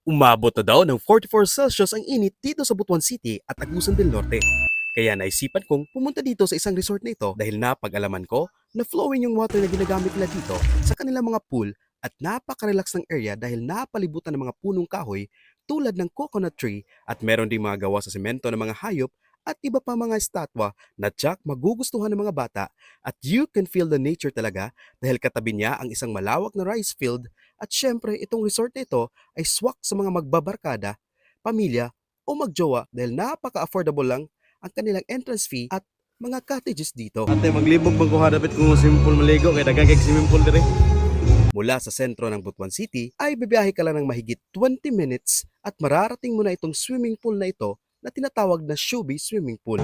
Umabot na daw ng 44 Celsius ang init dito sa Butuan City at Agusan del Norte. Kaya naisipan kong pumunta dito sa isang resort na ito dahil napag-alaman ko na flowing yung water na ginagamit nila dito sa kanilang mga pool at napaka-relax ng area dahil napalibutan ng mga punong kahoy tulad ng coconut tree at meron ding mga gawa sa semento ng mga hayop at iba pa mga estatwa na tiyak magugustuhan ng mga bata at you can feel the nature talaga dahil katabi niya ang isang malawak na rice field at syempre itong resort na ito ay swak sa mga magbabarkada, pamilya o magjowa dahil napaka-affordable lang ang kanilang entrance fee at mga cottages dito. Ate, maglibog bang kuha dapat kung swimming pool maligo kay dagang kay swimming pool dire. Mula sa sentro ng Butuan City ay bibiyahe ka lang ng mahigit 20 minutes at mararating mo na itong swimming pool na ito na tinatawag na Shubi Swimming Pool.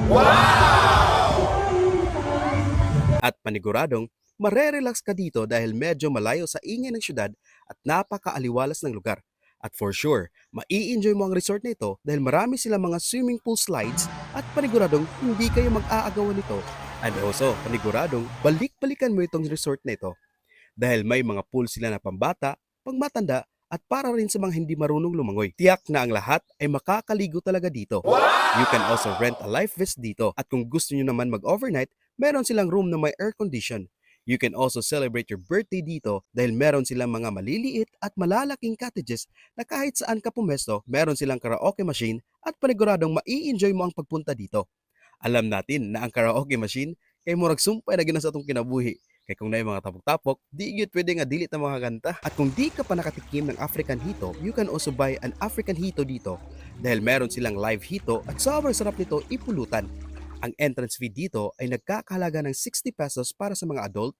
At paniguradong, marerelax ka dito dahil medyo malayo sa ingay ng syudad at napakaaliwalas ng lugar. At for sure, mai-enjoy mo ang resort na ito dahil marami silang mga swimming pool slides at paniguradong hindi kayo mag-aagawan nito. And also, paniguradong balik-balikan mo itong resort na ito dahil may mga pool sila na pambata, pangmatanda, at para rin sa mga hindi marunong lumangoy. Tiyak na ang lahat ay makakaligo talaga dito. You can also rent a life vest dito at kung gusto nyo naman mag-overnight, meron silang room na may air condition. You can also celebrate your birthday dito dahil meron silang mga maliliit at malalaking cottages na kahit saan ka pumesto, meron silang karaoke machine at paniguradong mai-enjoy mo ang pagpunta dito. Alam natin na ang karaoke machine kay murag sumpay na gina sa atong kinabuhi. Kay kung na mga tapok-tapok, di gyud pwede nga dilit ang mga kanta. At kung di ka pa nakatikim ng African Hito, you can also buy an African Hito dito dahil meron silang live hito at sobrang sarap nito ipulutan. Ang entrance fee dito ay nagkakahalaga ng 60 pesos para sa mga adult,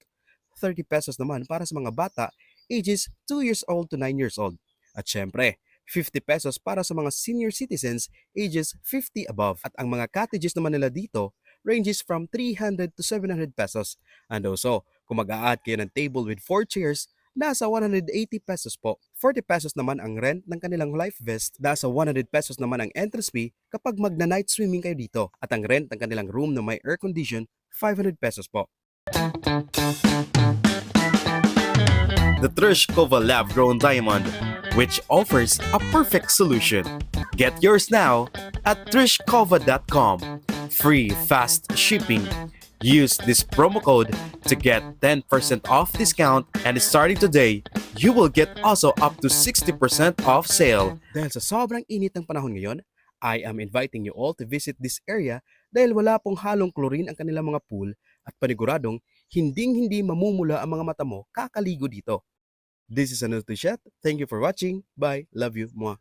30 pesos naman para sa mga bata ages 2 years old to 9 years old. At syempre, 50 pesos para sa mga senior citizens ages 50 above. At ang mga cottages naman nila dito ranges from 300 to 700 pesos. And also, kung mag-a-add kayo ng table with 4 chairs, nasa 180 pesos po. 40 pesos naman ang rent ng kanilang life vest. Nasa 100 pesos naman ang entrance fee kapag magna-night swimming kayo dito. At ang rent ng kanilang room na may air condition, 500 pesos po. The Trishkova lab-grown diamond, which offers a perfect solution. Get yours now at trishkova.com. Free fast shipping. Use this promo code to get 10% off discount, and starting today, you will get also up to 60% off sale. Dahil sa sobrang init ng panahon ngayon, I am inviting you all to visit this area dahil wala pong halong chlorine ang kanilang mga pool at paniguradong hinding-hindi mamumula ang mga mata mo kakaligo dito. This is Anutu Chat. Thank you for watching. Bye. Love you. Mwah.